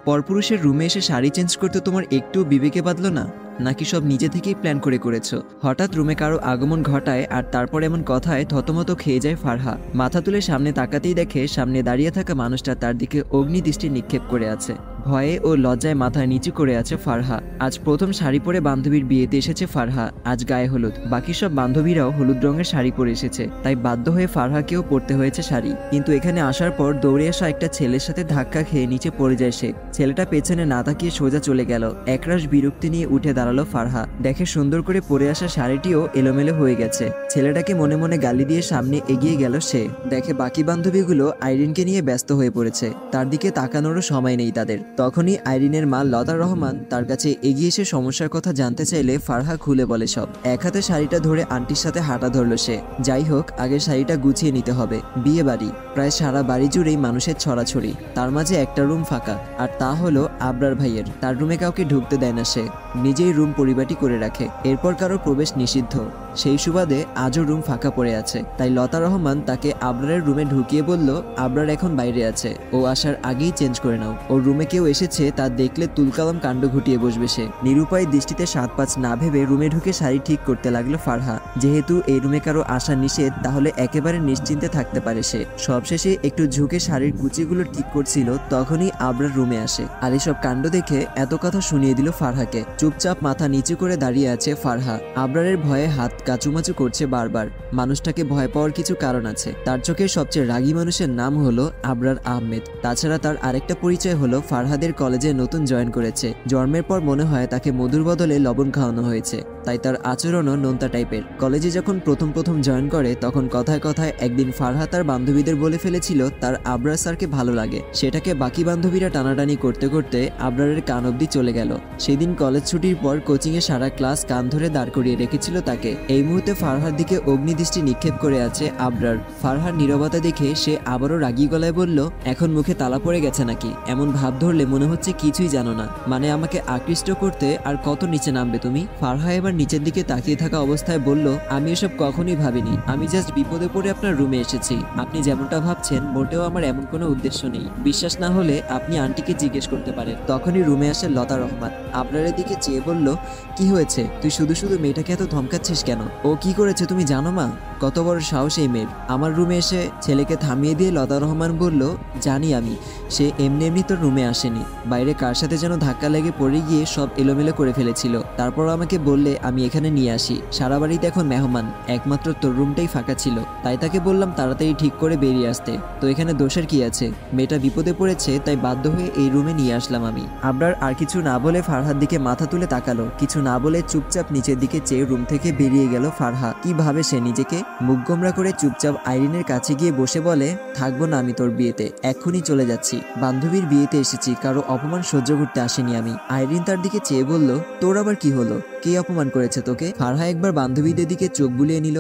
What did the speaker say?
পরপুরুষের রুমে এসে শাড়ি চেঞ্জ করতে তোমার একটুও বিবেকে বাঁধলো না? নাকি সব নিজে থেকেই প্ল্যান করে করেছো? হঠাৎ রুমে কারো আগমন ঘটায় আর তারপর এমন কথায় থতমত খেয়ে যায় ফারহা। মাথা তুলে সামনে তাকাতেই দেখে সামনে দাঁড়িয়ে থাকা মানুষটা তার দিকে অগ্নিদৃষ্টি নিক্ষেপ করে আছে। ভয়ে ও লজ্জায় মাথা নিচু করে আছে ফারহা। আজ প্রথম শাড়ি পরে বান্ধবীর বিয়েতে এসেছে ফারহা। আজ গায়ে হলুদ, বাকি সব বান্ধবীরাও হলুদ রঙের শাড়ি পরে এসেছে, তাই বাধ্য হয়ে ফারহাকেও পরতে হয়েছে শাড়ি। কিন্তু এখানে আসার পর দৌড়ে আসা একটা ছেলের সাথে ধাক্কা খেয়ে নিচে পড়ে যায় সে। ছেলেটা পেছনে না তাকিয়ে সোজা চলে গেল। একরাশ বিরক্তি নিয়ে উঠে দাঁড়ালো ফারহা। দেখে সুন্দর করে পরে আসা শাড়িটিও এলোমেলো হয়ে গেছে। ছেলেটাকে মনে মনে গালি দিয়ে সামনে এগিয়ে গেল সে। দেখে বাকি বান্ধবীগুলো আইরিনকে নিয়ে ব্যস্ত হয়ে পড়েছে, তার দিকে তাকানোরও সময় নেই তাদের। তখনই আইরিনের মা লতা রহমান তার কাছে এগিয়ে এসে সমস্যার কথা জানতে চাইলে ফারহা খুলে বলে সব। এক হাতে শাড়িটা ধরে আন্টির সাথে হাঁটা ধরল সে। যাই হোক, আগে শাড়িটা গুছিয়ে নিতে হবে। বিয়ে বাড়ি, প্রায় সারা বাড়ি জুড়েই মানুষের ছড়াছড়ি, তার মাঝে একটা রুম ফাঁকা, আর তা হলো আবরার ভাইয়ের। তার রুমে কাউকে ঢুকতে দেয় না সে, নিজেই রুম পরিপাটি করে রাখে। এরপর কারো প্রবেশ নিষিদ্ধ। সেই সুবাদে আজও রুম ফাঁকা পড়ে আছে। তাই লতা রহমান তাকে আবরারের রুমে ঢুকিয়ে বলল, আবরার এখন বাইরে আছে, ও আসার আগেই চেঞ্জ করে নাও। ওর রুমে কেউ এসেছে তা দেখলে তুলকালাম কাণ্ড ঘটিয়ে বসবে সে। নিরুপায় দৃষ্টিতে সাত পাঁচ না ভেবে রুমে ঢুকে শাড়ি ঠিক করতে লাগলো ফারহা। যেহেতু এই রুমে কারো আসা নিষেধ, তাহলে একেবারে নিশ্চিন্তে থাকতে পারে সে। সবশেষে একটু ঝুঁকে শাড়ির কুচিগুলো ঠিক করছিল, তখনই আবরার রুমে আসে। আর এসব কাণ্ড দেখে এত কথা শুনিয়ে দিল ফারহাকে। চুপচাপ মাথা নিচু করে দাঁড়িয়ে আছে ফারহা। আবরারের ভয়ে হাত কাচুমাচু করছে বারবার। মানুষটাকে ভয় পাওয়ার কিছু কারণ আছে। তার চোখের সবচেয়ে রাগী মানুষের নাম হলো আবরার আহমেদ। তাছাড়া তার আরেকটা পরিচয় হলো ফারহাদের কলেজে নতুন জয়েন করেছে। জন্মের পর মনে হয় তাকে মধুর বদলে লবণ খাওয়ানো হয়েছে, তাই তার আচরণও নোনতা টাইপের। কলেজে যখন প্রথম জয়েন করে, তখন কথায় কথায় একদিন ফারহা তার বান্ধবীদের বলে ফেলেছিল তার আবরার স্যারকে ভালো লাগে। সেটাকে বাকি বান্ধবীরা টানাটানি করতে করতে আবরারের কান অব্দি চলে গেল। সেদিন কলেজ ছুটির পর কোচিংয়ে সারা ক্লাস কান ধরে দাঁড় করিয়ে রেখেছিল তাকে। এই মুহূর্তে ফারহার দিকে অগ্নিদৃষ্টি নিক্ষেপ করে আছে আবরার। ফারহার নীরবতা দেখে সে আবারও রাগী গলায় বলল, এখন মুখে তালা পড়ে গেছে নাকি? এমন ভাব ধরলে মনে হচ্ছে কিছুই জানো না। মানে আমাকে আকৃষ্ট করতে আর কত নিচে নামবে তুমি? ফারহা এবার নিচের দিকে তাকিয়ে থাকা অবস্থায় বলল, আমি এসব কখনোই ভাবিনি। আমি জাস্ট বিপদে পড়ে আপনার রুমে এসেছি। আপনি যেমনটা ভাবছেন মোটেও আমার এমন কোনো উদ্দেশ্য নেই। বিশ্বাস না হলে আপনি আন্টিকে জিজ্ঞেস করতে পারেন। তখনই রুমে আসে লতা রহমান। আবরারের দিকে চেয়ে বলল, কি হয়েছে? তুই শুধু শুধু মেয়েটাকে এত ধমকাচ্ছিস কেন? ও কি করেছে তুমি জানো মা? কত বড় সাহস এই মেয়ের! আমার রুমে এসে ছেলেকে থামিয়ে দিয়ে লতা রহমান বলল, জানি আমি, সে এমনি এমনি তোর রুমে আসেনি। বাইরে কার সাথে যেন ধাক্কা লেগে পড়ে গিয়ে সব এলোমেলো করে ফেলেছিল। তারপর আমাকে বললে আমি এখানে নিয়ে আসি। সারা বাড়িতে এখন মেহমান, একমাত্র তোর রুমটাই ফাঁকা ছিল, তাই তাকে বললাম তাড়াতাড়ি ঠিক করে বেরিয়ে আসতে। তো এখানে দোষের কি আছে? মেয়েটা বিপদে পড়েছে, তাই বাধ্য হয়ে এই রুমে নিয়ে আসলাম আমি। আবরার আর কিছু না বলে ফারহার দিকে মাথা তুলে তাকালো। কিছু না বলে চুপচাপ নিচের দিকে চেয়ে রুম থেকে বেরিয়ে গেল ফারহা। কি ভাবে সে নিজেকে? মুখ গোমরা করে চুপচাপ আইরিনের কাছে গিয়ে বসে বলে, থাকবো না আমি তোর বিয়েতে, এক্ষুনি চলে যাচ্ছি। বান্ধবীর বিয়েতে এসেছি, কারো অপমান সহ্য করতে আসেনি আমি। আইরিন তার দিকে চেয়ে বলল, তোর আবার কি হলো? কে অপমান করেছে তোকে? ফারহা একবার বান্ধবীদের দিকে চোখ বুলিয়ে নিল।